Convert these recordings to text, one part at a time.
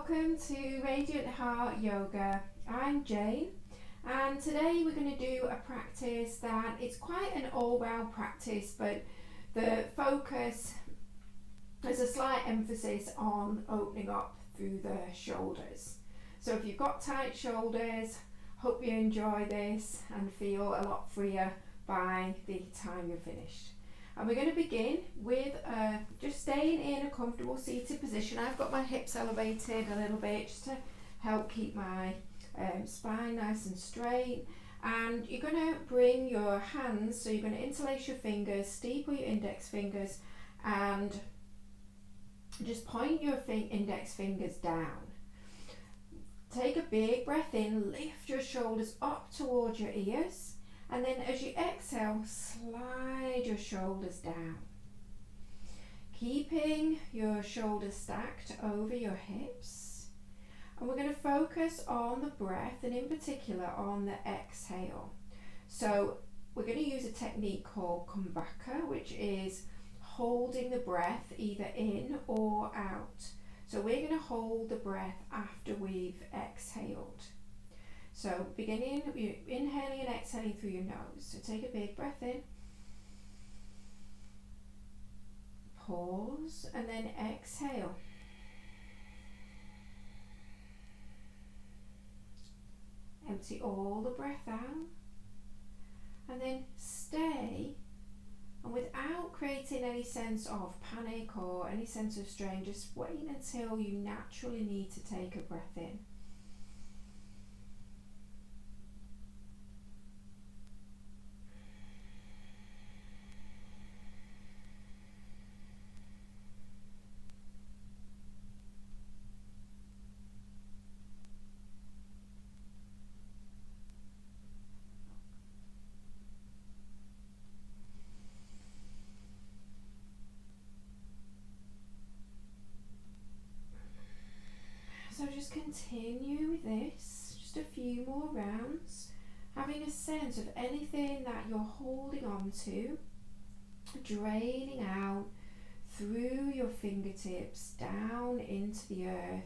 Welcome to Radiant Heart Yoga. I'm Jane, and today we're going to do a practice that it's quite an all-round practice, but the focus is a slight emphasis on opening up through the shoulders. So if you've got tight shoulders, hope you enjoy this and feel a lot freer by the time you're finished. And we're going to begin with just staying in a comfortable seated position. I've got my hips elevated a little bit just to help keep my spine nice and straight. And you're going to bring your hands, so you're going to interlace your fingers, steeple your index fingers, and just point your index fingers down. Take a big breath in, lift your shoulders up towards your ears. And then as you exhale, slide your shoulders down. Keeping your shoulders stacked over your hips. And we're going to focus on the breath and in particular on the exhale. So we're going to use a technique called Kumbhaka, which is holding the breath either in or out. So we're going to hold the breath after we've exhaled. So beginning, you're inhaling and exhaling through your nose. So take a big breath in. Pause and then exhale. Empty all the breath out. And then stay, and without creating any sense of panic or any sense of strain, just wait until you naturally need to take a breath in. So just continue with this, just a few more rounds, having a sense of anything that you're holding on to, draining out through your fingertips, down into the earth.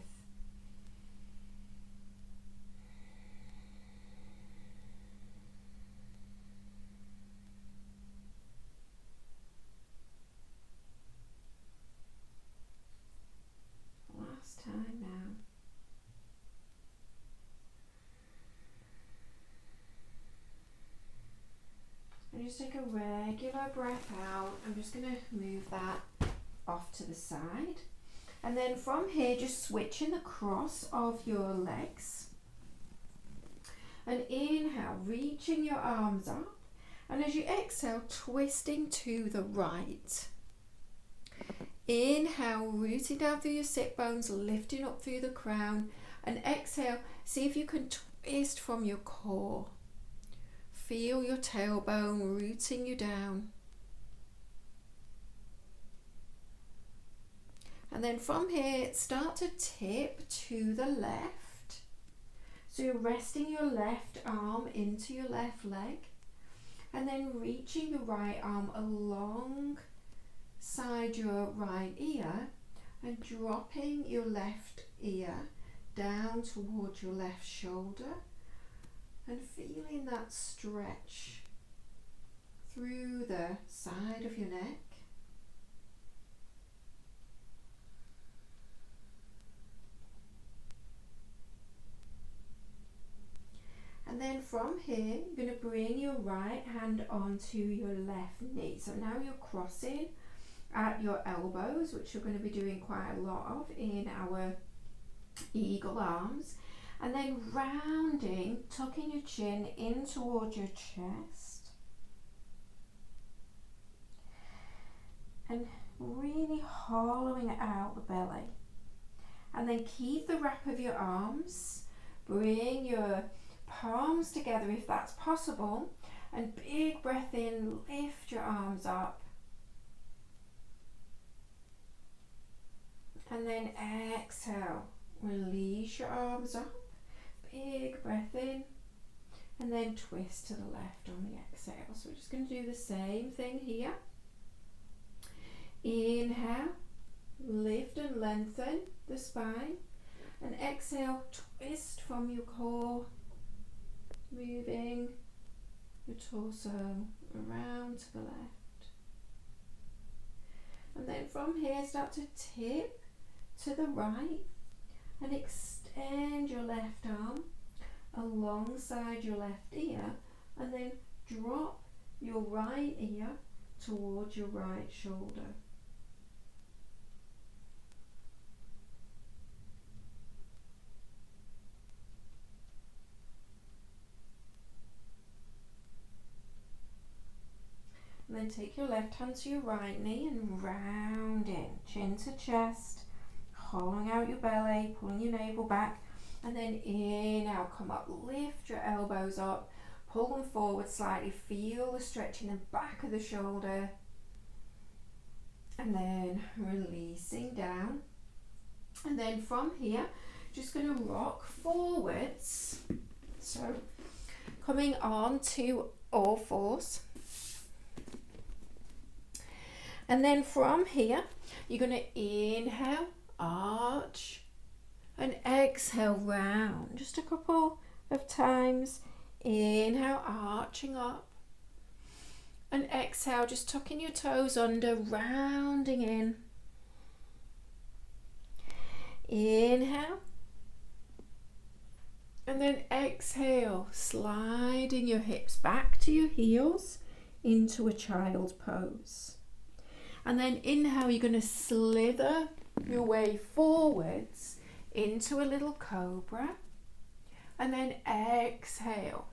Last time now. And just take a regular breath out. I'm just going to move that off to the side. And then from here, just switching the cross of your legs. And inhale, reaching your arms up. And as you exhale, twisting to the right. Inhale, rooting down through your sit bones, lifting up through the crown. And exhale, see if you can twist from your core. Feel your tailbone rooting you down. And then from here, start to tip to the left. So you're resting your left arm into your left leg. And then reaching your right arm alongside your right ear and dropping your left ear down towards your left shoulder. And feeling that stretch through the side of your neck. And then from here, you're going to bring your right hand onto your left knee. So now you're crossing at your elbows, which you're going to be doing quite a lot of in our eagle arms. And then rounding, tucking your chin in towards your chest. And really hollowing out the belly. And then keep the wrap of your arms. Bring your palms together if that's possible. And big breath in, lift your arms up. And then exhale, release your arms up. Big breath in, and then twist to the left on the exhale. So we're just going to do the same thing here. Inhale, lift and lengthen the spine. And exhale, twist from your core, moving your torso around to the left. And then from here, start to tip to the right and extend your left arm alongside your left ear, and then drop your right ear towards your right shoulder. And then take your left hand to your right knee and round in, chin to chest, hollowing out your belly, pulling your navel back, and then inhale, come up, lift your elbows up, pull them forward slightly, feel the stretch in the back of the shoulder, and then releasing down. And then from here, just going to rock forwards, so coming on to all fours. And then from here, you're going to inhale, arch, and exhale, round. Just a couple of times. Inhale, arching up. And exhale, just tucking your toes under, rounding in. Inhale. And then exhale, sliding your hips back to your heels into a child's pose. And then inhale, you're going to slither your way forwards into a little cobra. And then exhale,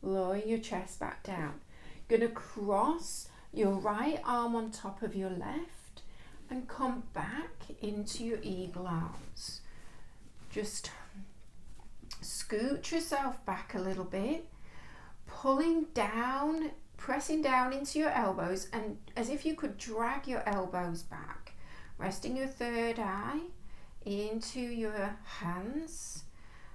lower your chest back down. You're going to cross your right arm on top of your left and come back into your eagle arms. Just scoot yourself back a little bit, pulling down, pressing down into your elbows, and as if you could drag your elbows back, resting your third eye into your hands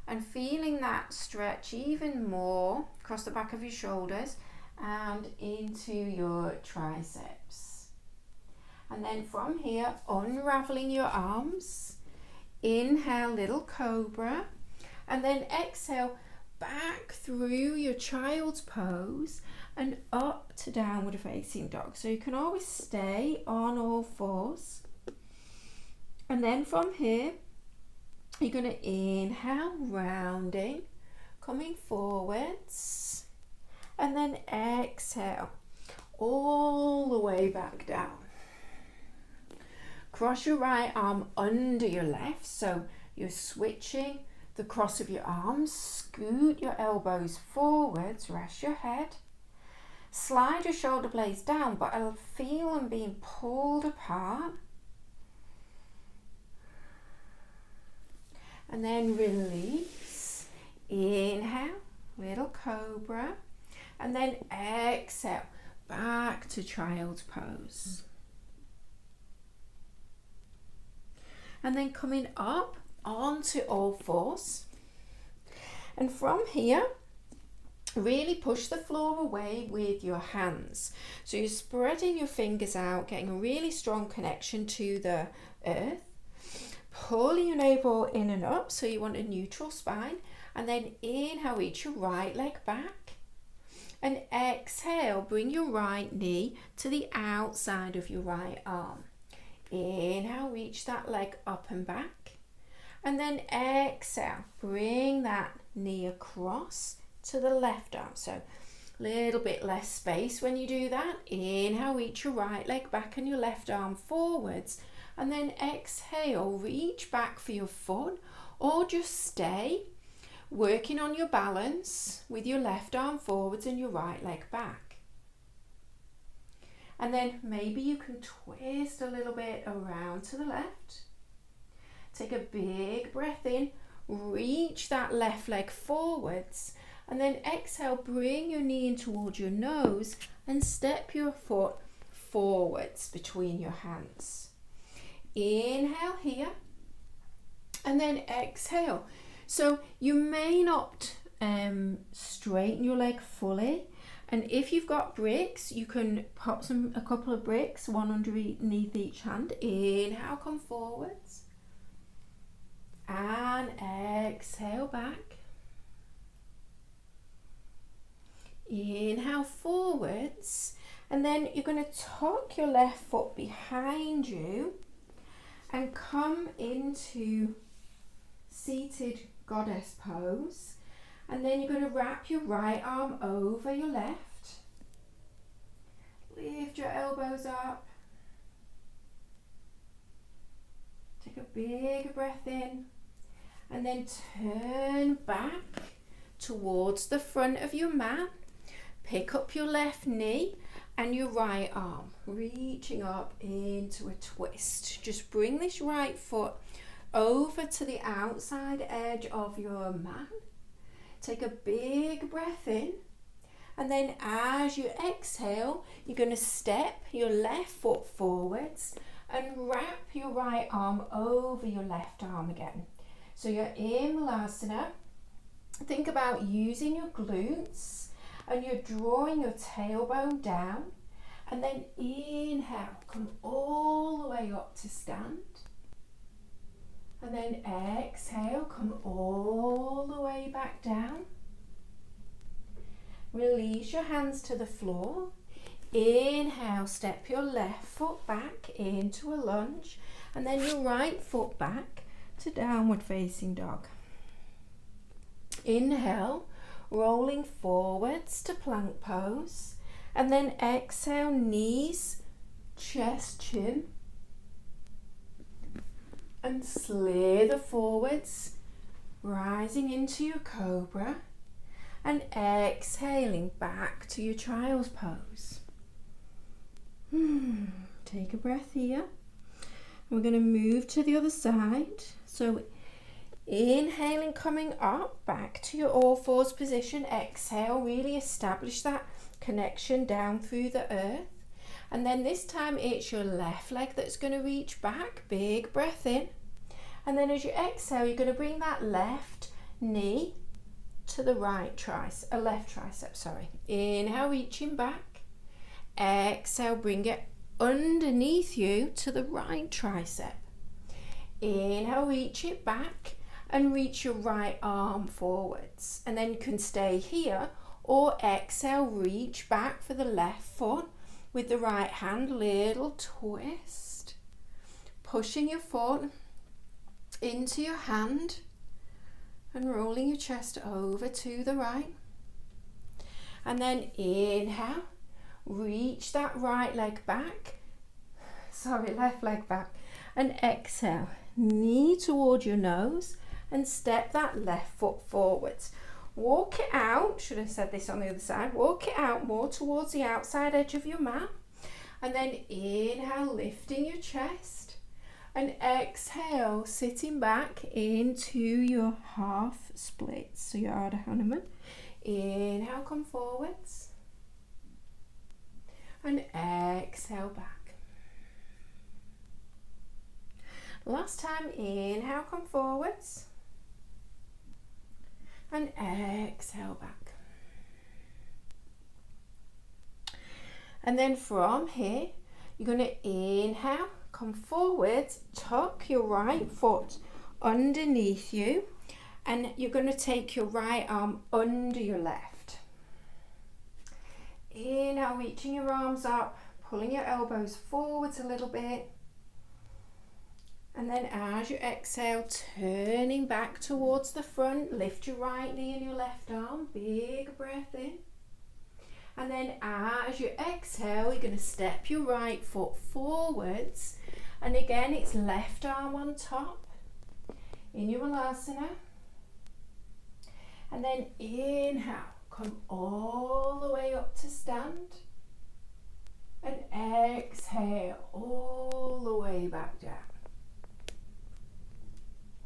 and feeling that stretch even more across the back of your shoulders and into your triceps. And then from here, unraveling your arms, inhale, little cobra, and then exhale, back through your child's pose and up to downward facing dog. So you can always stay on all fours. And then from here, you're going to inhale, rounding, coming forwards, and then exhale, all the way back down. Cross your right arm under your left, so you're switching the cross of your arms. Scoot your elbows forwards, rest your head. Slide your shoulder blades down, but I'll feel them being pulled apart. And then release. Inhale, little cobra. And then exhale, back to child's pose. And then coming up onto all fours. And from here, really push the floor away with your hands. So you're spreading your fingers out, getting a really strong connection to the earth. Pull your navel in and up, so you want a neutral spine. And then inhale, reach your right leg back. And exhale, bring your right knee to the outside of your right arm. Inhale, reach that leg up and back. And then exhale, bring that knee across to the left arm. So a little bit less space when you do that. Inhale, reach your right leg back and your left arm forwards. And then exhale, reach back for your foot, or just stay working on your balance with your left arm forwards and your right leg back. And then maybe you can twist a little bit around to the left. Take a big breath in, reach that left leg forwards, and then exhale, bring your knee in towards your nose and step your foot forwards between your hands. Inhale here, and then exhale. So you may not straighten your leg fully, and if you've got bricks, you can pop a couple of bricks, one underneath each hand. Inhale, come forwards. and exhale back. Inhale forwards, and then you're going to tuck your left foot behind you and come into seated goddess pose. And then you're going to wrap your right arm over your left. Lift your elbows up. Take a big breath in, and then turn back towards the front of your mat. Pick up your left knee and your right arm, reaching up into a twist. Just bring this right foot over to the outside edge of your mat. Take a big breath in, and then as you exhale, you're going to step your left foot forwards and wrap your right arm over your left arm again. So you're in Shavasana. Think about using your glutes, and you're drawing your tailbone down, and then inhale, come all the way up to stand, and then exhale, come all the way back down. Release your hands to the floor. Inhale, step your left foot back into a lunge, and then your right foot back to downward facing dog. Inhale, rolling forwards to plank pose, and then exhale, knees, chest, chin, and slither forwards, rising into your cobra, and exhaling back to your child's pose. Take a breath here. We're going to move to the other side. So inhaling, coming up back to your all fours position. Exhale, really establish that connection down through the earth. And then this time it's your left leg that's going to reach back. Big breath in. And then as you exhale, you're going to bring that left knee to the right tricep, left tricep, sorry. Inhale, reaching back. Exhale, bring it underneath you to the right tricep. Inhale, reach it back and reach your right arm forwards. And then you can stay here, or exhale, reach back for the left foot with the right hand, little twist. Pushing your foot into your hand and rolling your chest over to the right. And then inhale, reach that right leg back, left leg back, and exhale, knee toward your nose and step that left foot forwards. Walk it out, should have said this on the other side, walk it out more towards the outside edge of your mat, and then inhale, lifting your chest, and exhale, sitting back into your half splits, so your Ardha Hanuman. Inhale, come forwards, and exhale back. Last time, inhale, come forwards, and exhale back. And then from here, you're going to inhale, come forwards, tuck your right foot underneath you, and you're going to take your right arm under your left. Inhale, reaching your arms up, pulling your elbows forwards a little bit. And then as you exhale, turning back towards the front, lift your right knee and your left arm, big breath in. And then as you exhale, you're going to step your right foot forwards. And again, it's left arm on top in your Shavasana. And then inhale, come all the way up to stand. And exhale, all the way back down.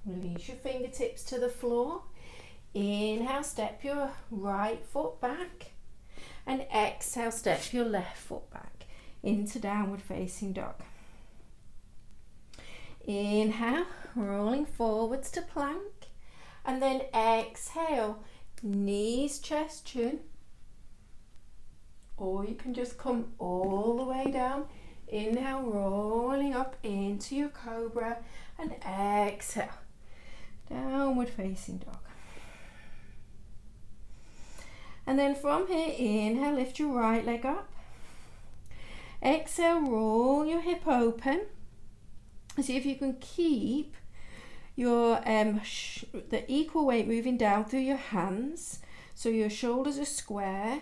Release your fingertips to the floor. Inhale, step your right foot back. And exhale, step your left foot back into downward facing dog. Inhale, rolling forwards to plank. And then exhale, knees, chest, chin. Or you can just come all the way down. Inhale, rolling up into your cobra. And exhale, downward facing dog. And then from here, inhale, lift your right leg up. Exhale, roll your hip open. See if you can keep your the equal weight moving down through your hands, so your shoulders are square.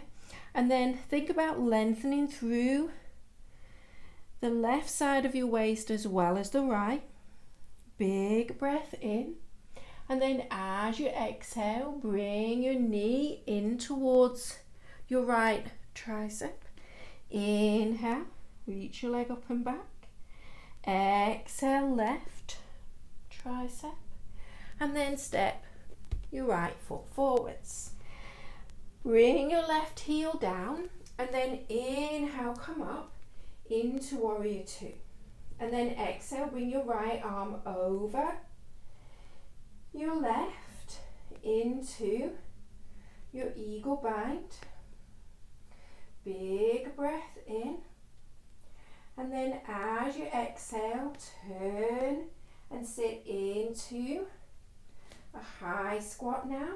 And then think about lengthening through the left side of your waist as well as the right. Big breath in. And then as you exhale, bring your knee in towards your right tricep. Inhale, reach your leg up and back. Exhale, left tricep. And then step your right foot forwards. Bring your left heel down, and then inhale, come up into warrior two. And then exhale, bring your right arm over your left into your eagle bind. Big breath in. And then as you exhale, turn and sit into a high squat now.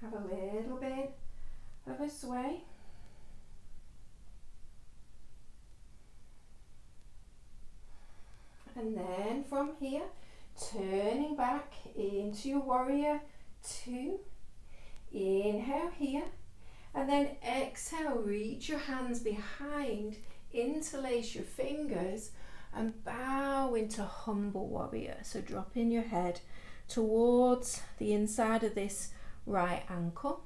Have a little bit of a sway. And then from here, turning back into your warrior two. Inhale here. And then exhale, reach your hands behind, interlace your fingers and bow into humble warrior. So drop in your head towards the inside of this right ankle.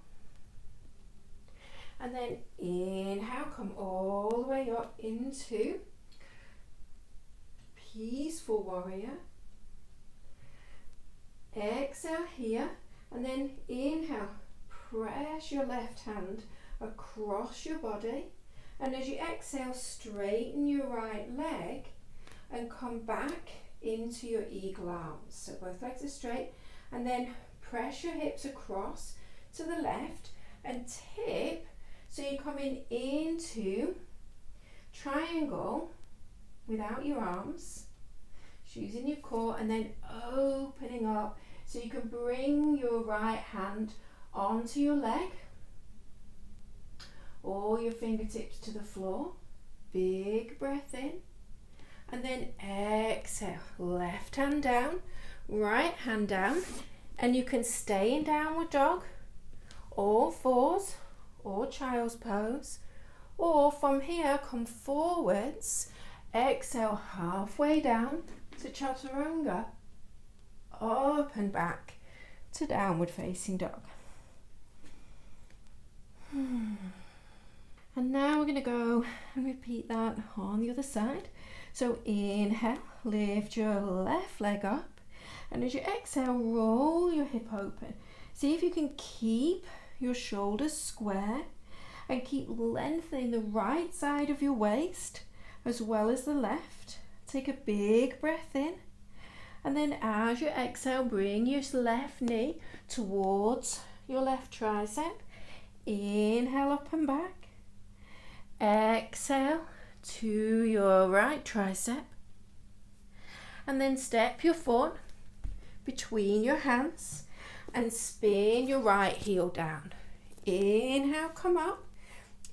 And then inhale, come all the way up into peaceful warrior. Exhale here, and then inhale, press your left hand across your body. And as you exhale, straighten your right leg and come back into your eagle arms. So both legs are straight, and then press your hips across to the left and tip. So you're coming into triangle without your arms, using your core, and then opening up so you can bring your right hand onto your leg, or your fingertips to the floor. Big breath in. And then exhale, left hand down, right hand down, and you can stay in downward dog, all fours, or child's pose, or from here come forwards, exhale halfway down to chaturanga, up and back to downward facing dog. And now we're going to go and repeat that on the other side. So inhale, lift your left leg up, and as you exhale, roll your hip open. See if you can keep your shoulders square and keep lengthening the right side of your waist as well as the left. Take a big breath in, and then as you exhale, bring your left knee towards your left tricep. Inhale up and back. Exhale to your right tricep, and then step your foot between your hands and spin your right heel down. Inhale, come up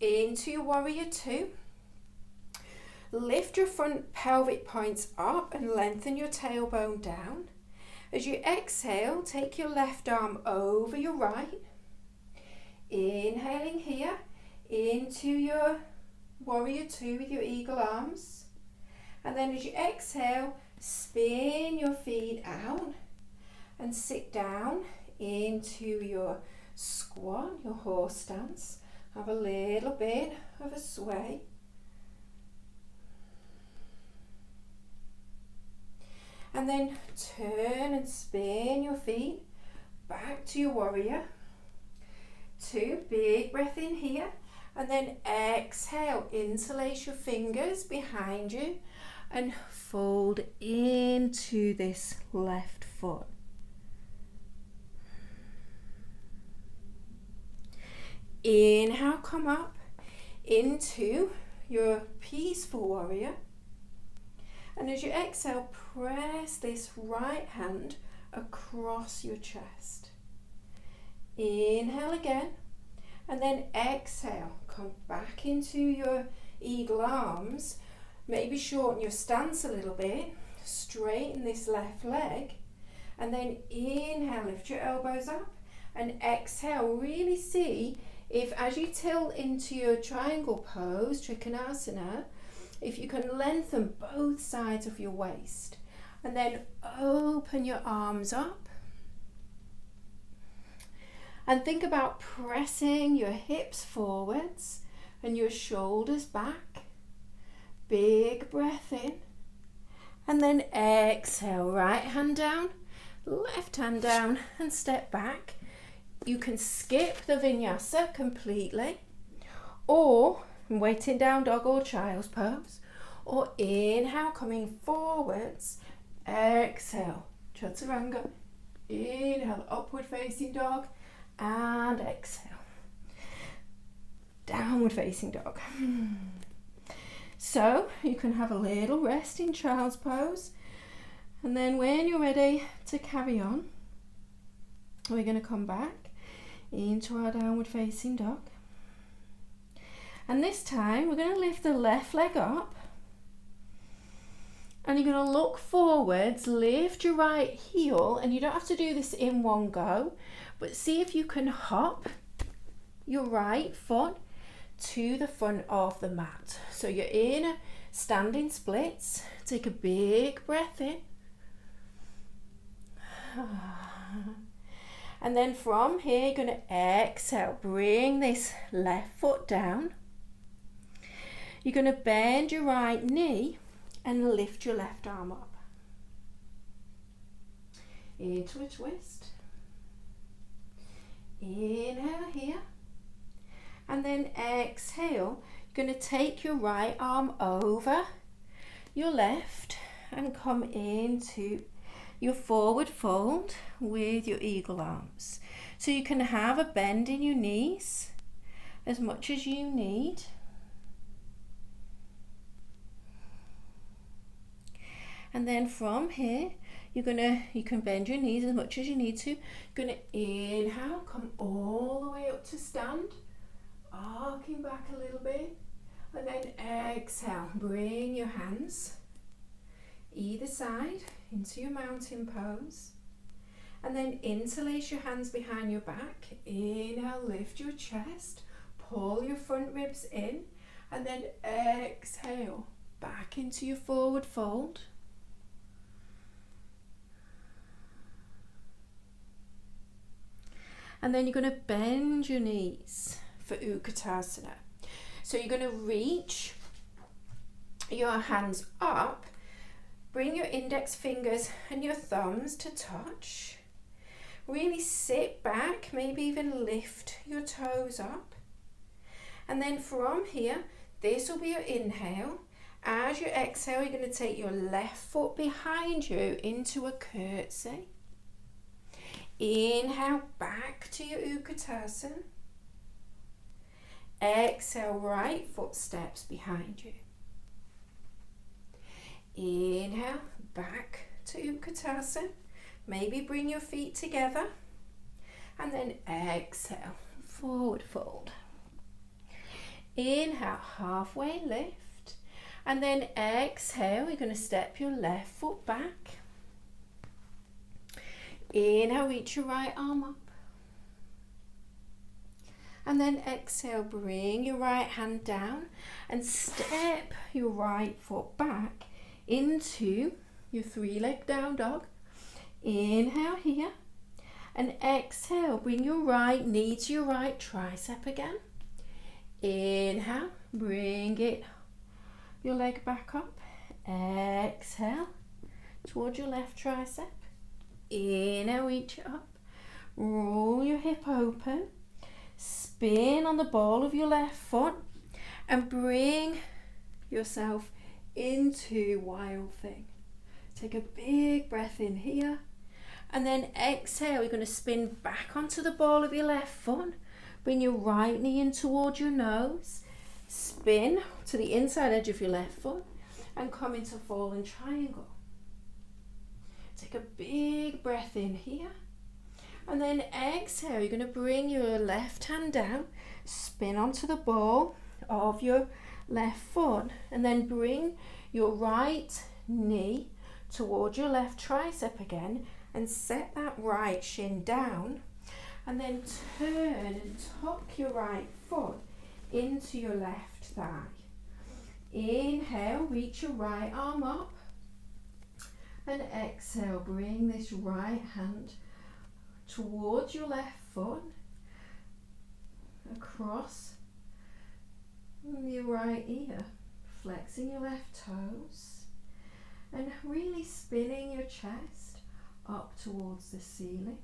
into your warrior two. Lift your front pelvic points up and lengthen your tailbone down. As you exhale, take your left arm over your right. Inhaling here into your warrior two with your eagle arms. And then as you exhale, spin your feet out and sit down into your squat, your horse stance. Have a little bit of a sway. And then turn and spin your feet back to your warrior two. Big breath in here. And then exhale, interlace your fingers behind you and fold into this left foot. Inhale, come up into your peaceful warrior. And as you exhale, press this right hand across your chest. Inhale again, and then exhale. Come back into your eagle arms. Maybe shorten your stance a little bit. Straighten this left leg. And then inhale, lift your elbows up. And exhale, really see if as you tilt into your triangle pose, Trikonasana, if you can lengthen both sides of your waist. And then open your arms up. And think about pressing your hips forwards and your shoulders back. Big breath in. And then exhale, right hand down, left hand down, and step back. You can skip the vinyasa completely, or waiting down dog or child's pose, or inhale, coming forwards, exhale, chaturanga, inhale, upward facing dog, and exhale, downward facing dog. So you can have a little rest in child's pose, and then when you're ready to carry on, we're going to come back into our downward facing dog. And this time we're going to lift the left leg up, and you're going to look forwards, lift your right heel, and you don't have to do this in one go, but see if you can hop your right foot to the front of the mat. So you're in a standing splits. Take a big breath in. And then from here, you're going to exhale. Bring this left foot down. You're going to bend your right knee and lift your left arm up. Into a twist. Inhale here. And then exhale, you're going to take your right arm over your left and come into your forward fold with your eagle arms. So you can have a bend in your knees as much as you need. And then from here, you can bend your knees as much as you need to. You're going to inhale, come all the way up to stand. Arcing back a little bit, and then exhale, bring your hands either side into your mountain pose, and then interlace your hands behind your back. Inhale, lift your chest, pull your front ribs in, and then exhale, back into your forward fold. And then you're going to bend your knees for Utkatasana. So you're going to reach your hands up, bring your index fingers and your thumbs to touch. Really sit back, maybe even lift your toes up. And then from here, this will be your inhale. As you exhale, you're going to take your left foot behind you into a curtsy. Inhale, back to your Utkatasana. Exhale, right foot steps behind you. Inhale, back to Utkatasana. Maybe bring your feet together. And then exhale, forward fold. Inhale, halfway lift. And then exhale, you're going to step your left foot back. Inhale, reach your right arm up. And then exhale, bring your right hand down and step your right foot back into your three-leg down dog. Inhale here. And exhale, bring your right knee to your right tricep again. Inhale, bring it, your leg back up. Exhale, towards your left tricep. Inhale, reach it up. Roll your hip open. Spin on the ball of your left foot and bring yourself into wild thing. Take a big breath in here, and then exhale. You're going to spin back onto the ball of your left foot. Bring your right knee in towards your nose. Spin to the inside edge of your left foot and come into fallen triangle. Take a big breath in here. And then exhale, you're going to bring your left hand down, spin onto the ball of your left foot, and then bring your right knee towards your left tricep again, and set that right shin down, and then turn and tuck your right foot into your left thigh. Inhale, reach your right arm up, and exhale, bring this right hand towards your left foot, across your right ear, flexing your left toes, and really spinning your chest up towards the ceiling.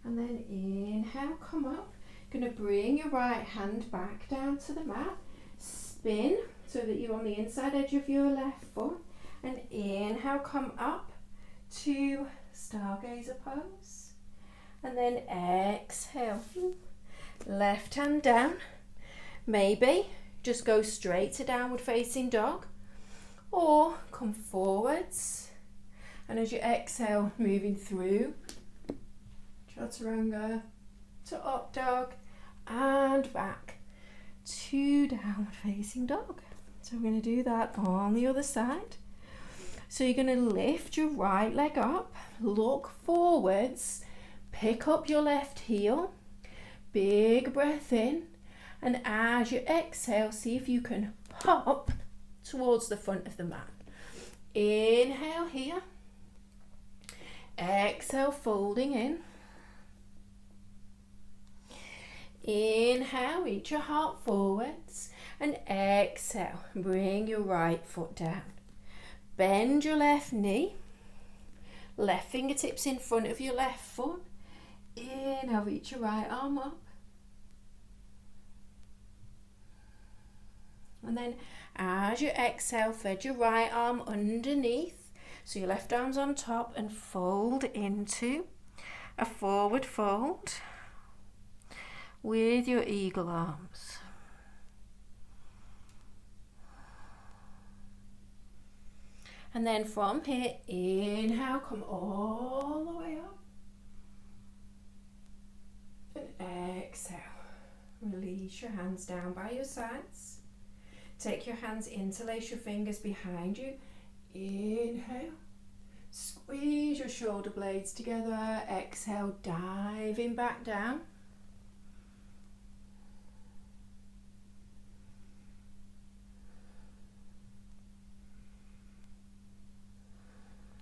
And then inhale, come up. Going to bring your right hand back down to the mat, spin so that you're on the inside edge of your left foot, and inhale, come up to stargazer pose, and then exhale, left hand down. Maybe just go straight to downward facing dog, or come forwards, and as you exhale, moving through chaturanga to up dog and back to downward facing dog. So we're going to do that on the other side. So you're going to lift your right leg up, look forwards, pick up your left heel, big breath in, and as you exhale, see if you can pop towards the front of the mat. Inhale here, exhale, folding in. Inhale, reach your heart forwards, and exhale, bring your right foot down. Bend your left knee, left fingertips in front of your left foot. Inhale, reach your right arm up. And then as you exhale, thread your right arm underneath, so your left arm's on top, and fold into a forward fold with your eagle arms. And then from here, inhale, come all the way up. And exhale, release your hands down by your sides. Take your hands, interlace your fingers behind you. Inhale, squeeze your shoulder blades together. Exhale, diving back down.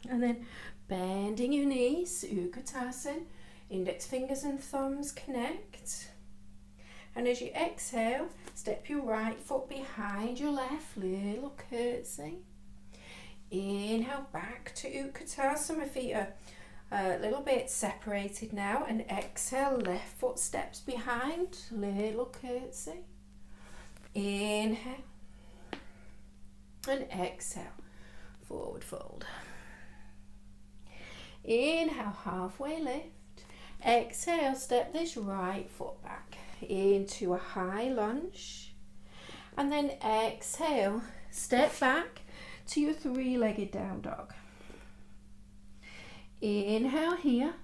And then bending your knees, Utkatasana, index fingers and thumbs connect. And as you exhale, step your right foot behind your left, little curtsy. Inhale, back to Utkatasana. My feet are a little bit separated now. And exhale, left foot steps behind, little curtsy. Inhale. And exhale, forward fold. Inhale, halfway lift. Exhale, step this right foot back into a high lunge. And then exhale, step back to your three-legged down dog. Inhale here.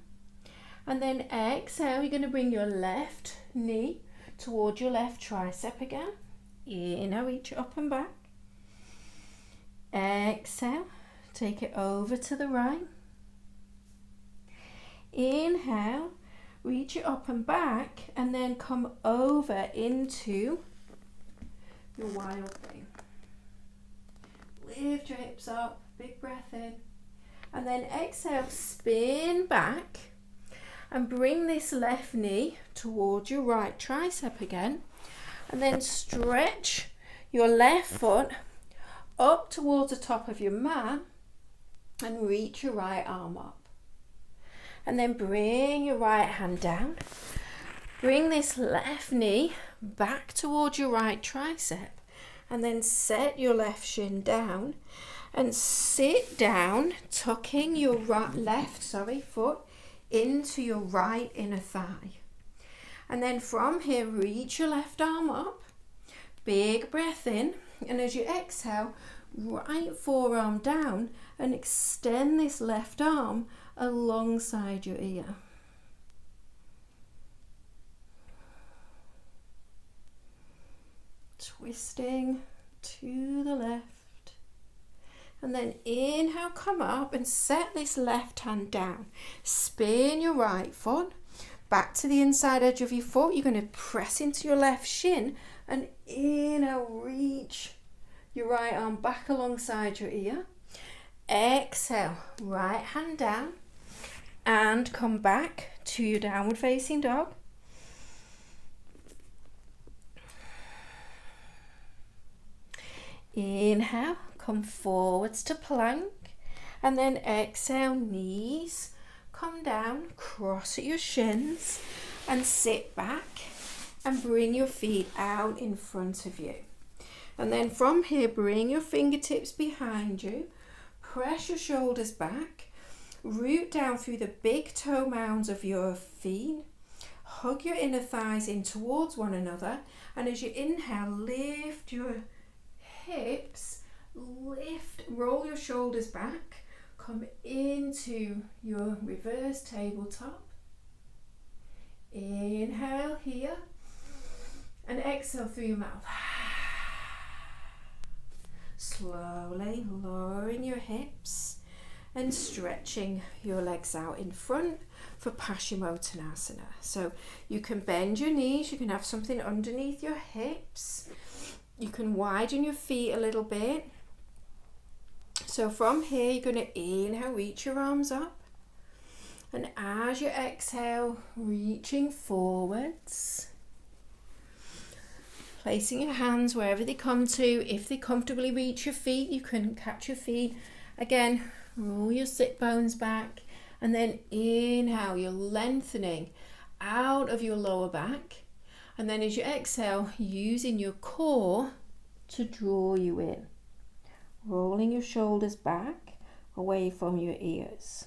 And then exhale, you're going to bring your left knee towards your left tricep again. Inhale, reach up and back. Exhale, take it over to the right. Inhale, reach it up and back, and then come over into your wild thing. Lift your hips up, big breath in, and then exhale, spin back and bring this left knee towards your right tricep again, and then stretch your left foot up towards the top of your mat and reach your right arm up. And then bring your right hand down. Bring this left knee back towards your right tricep. And then set your left shin down. And sit down, tucking your left foot into your right inner thigh. And then from here, reach your left arm up. Big breath in. And as you exhale, right forearm down and extend this left arm alongside your ear. Twisting to the left. And then inhale, come up and set this left hand down. Spin your right foot back to the inside edge of your foot. You're going to press into your left shin and inhale, reach your right arm back alongside your ear. Exhale, right hand down and come back to your downward facing dog. Inhale, come forwards to plank, and then exhale, knees come down, cross at your shins and sit back and bring your feet out in front of you. And then from here, bring your fingertips behind you, press your shoulders back, root down through the big toe mounds of your feet, hug your inner thighs in towards one another, and as you inhale, lift your hips, roll your shoulders back, come into your reverse tabletop. Inhale here and exhale through your mouth. Slowly lowering your hips and stretching your legs out in front for Paschimottanasana. So you can bend your knees, you can have something underneath your hips. You can widen your feet a little bit. So from here, you're going to inhale, reach your arms up. And as you exhale, reaching forwards. Placing your hands wherever they come to. If they comfortably reach your feet, you can catch your feet. Again, roll your sit bones back. And then inhale, you're lengthening out of your lower back. And then as you exhale, using your core to draw you in. Rolling your shoulders back away from your ears.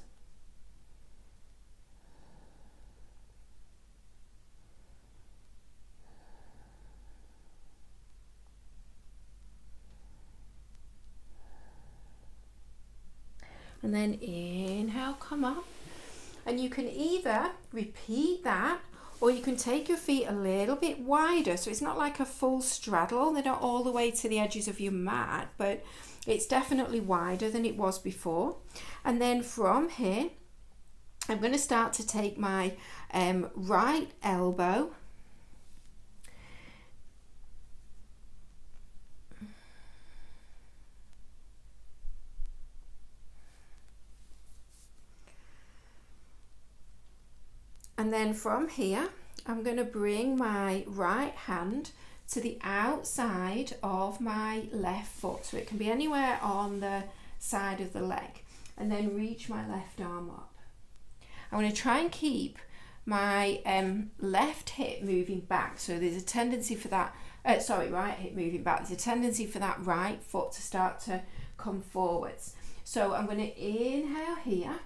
And then inhale, come up. And you can either repeat that, or you can take your feet a little bit wider, so it's not like a full straddle. They're not all the way to the edges of your mat, but it's definitely wider than it was before. And then from here, I'm going to start to take my right elbow and then from here, I'm going to bring my right hand to the outside of my left foot. So it can be anywhere on the side of the leg. And then reach my left arm up. I'm going to try and keep my left hip moving back. So there's a tendency for that, right hip moving back. There's a tendency for that right foot to start to come forwards. So I'm going to inhale here,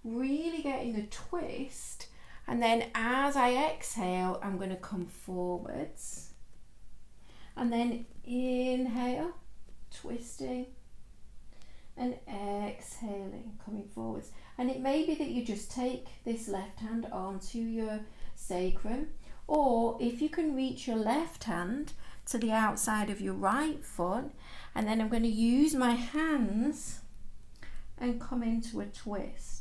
really getting the twist. And then as I exhale, I'm going to come forwards. And then inhale, twisting. And exhaling, coming forwards. And it may be that you just take this left hand onto your sacrum. Or if you can reach your left hand to the outside of your right foot. And then I'm going to use my hands and come into a twist.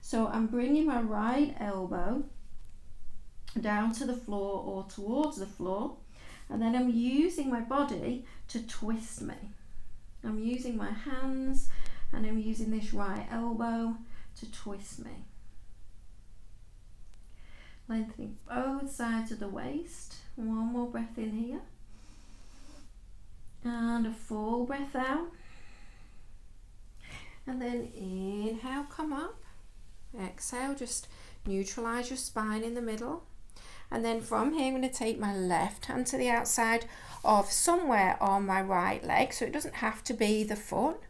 So I'm bringing my right elbow down to the floor or towards the floor, and then I'm using my body to twist me. I'm using my hands and I'm using this right elbow to twist me. Lengthening both sides of the waist. One more breath in here. And a full breath out. And then inhale, come up. Exhale, just neutralize your spine in the middle. And then from here, I'm going to take my left hand to the outside of somewhere on my right leg. So it doesn't have to be the foot.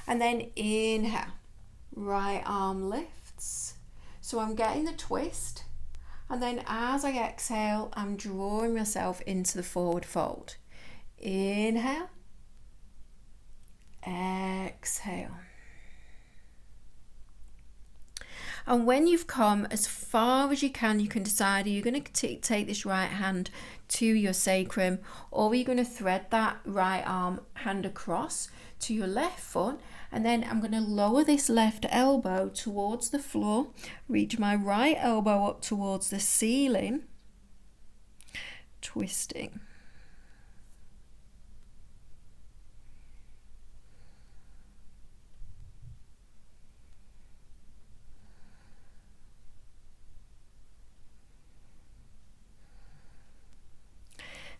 And then inhale, right arm lifts. So I'm getting the twist. And then as I exhale, I'm drawing myself into the forward fold. Inhale. exhale. And when you've come as far as you can decide, are you going to take this right hand to your sacrum, or are you going to thread that right hand across to your left foot? And then I'm going to lower this left elbow towards the floor, reach my right elbow up towards the ceiling, twisting.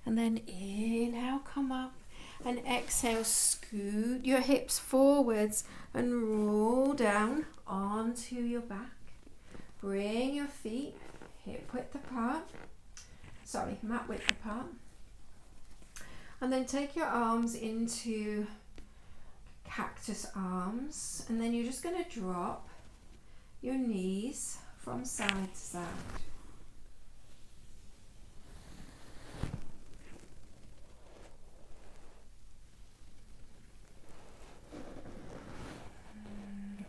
And then inhale, come up, and exhale, scoot your hips forwards and roll down onto your back. Bring your feet hip width apart, mat width apart. And then take your arms into cactus arms, and then you're just going to drop your knees from side to side.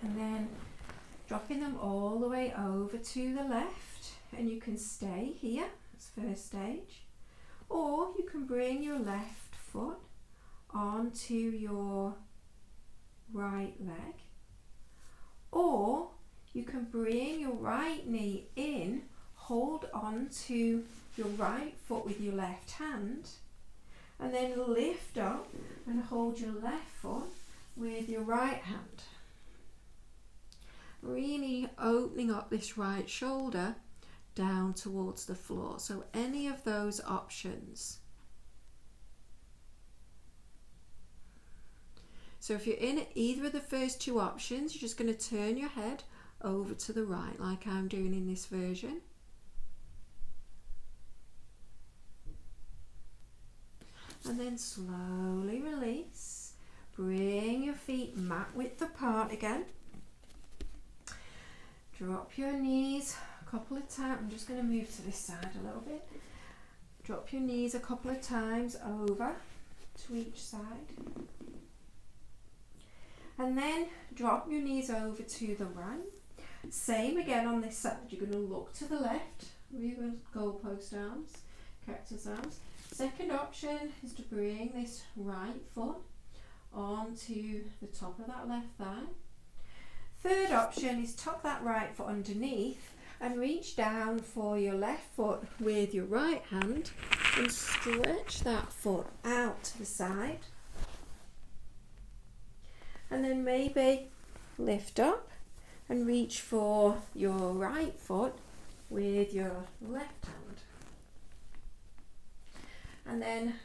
And then dropping them all the way over to the left, and you can stay here, that's first stage, or you can bring your left foot onto your right leg, or you can bring your right knee in, hold on to your right foot with your left hand, and then lift up and hold your left foot with your right hand. Really opening up this right shoulder down towards the floor. So any of those options. So if you're in either of the first two options, you're just going to turn your head over to the right like I'm doing in this version. And then slowly release. Bring your feet mat width apart again. Drop your knees a couple of times. I'm just going to move to this side a little bit. Drop your knees a couple of times over to each side. And then drop your knees over to the right. Same again on this side. You're going to look to the left. Reverse goalpost arms, cactus arms. Second option is to bring this right foot onto the top of that left thigh. Third option is tuck that right foot underneath and reach down for your left foot with your right hand and stretch that foot out to the side. And then maybe lift up and reach for your right foot with your left hand. And then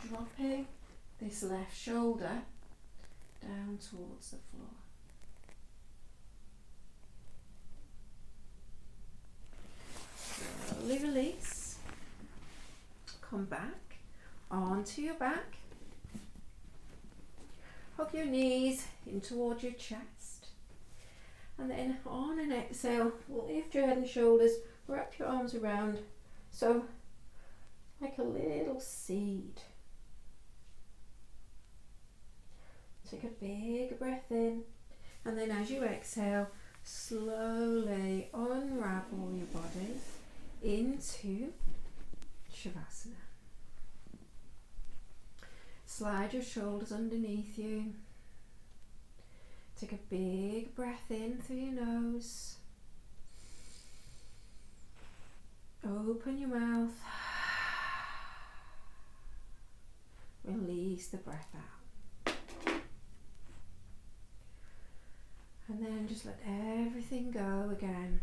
dropping this left shoulder down towards the floor. Slowly release. Come back onto your back. Hug your knees in towards your chest. And then on an exhale, lift your head and shoulders, wrap your arms around. So like a little seed. Take a big breath in, and then as you exhale, slowly unravel your body into Shavasana. Slide your shoulders underneath you. Take a big breath in through your nose. Open your mouth. Release the breath out. And then just let everything go again.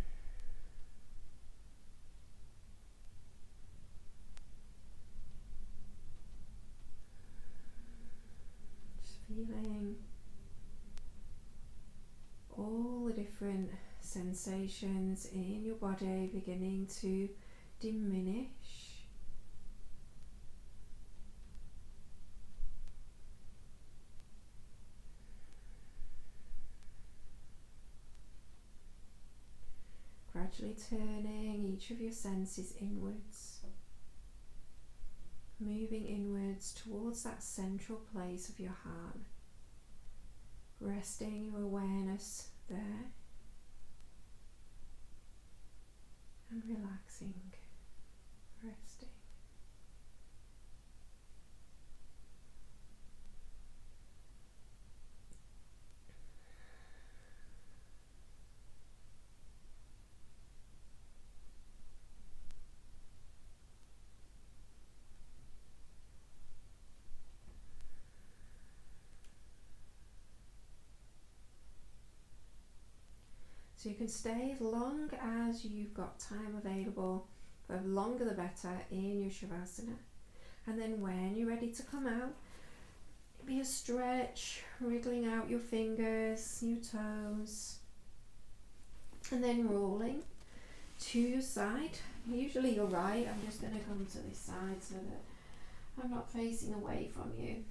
Just feeling all the different sensations in your body beginning to diminish. Gradually turning each of your senses inwards, moving inwards towards that central place of your heart, resting your awareness there and relaxing, resting. So you can stay as long as you've got time available, the longer the better, in your Shavasana. And then when you're ready to come out, be a stretch, wriggling out your fingers, your toes, and then rolling to your side. Usually you're right. I'm just going to come to this side so that I'm not facing away from you.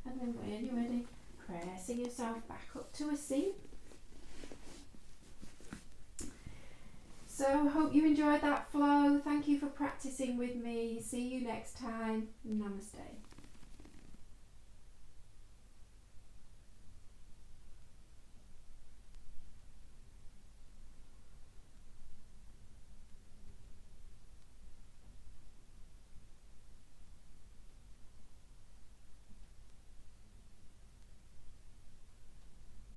And then when you're ready, pressing yourself back up to a seat. So hope you enjoyed that flow. Thank you for practicing with me. See you next time. Namaste.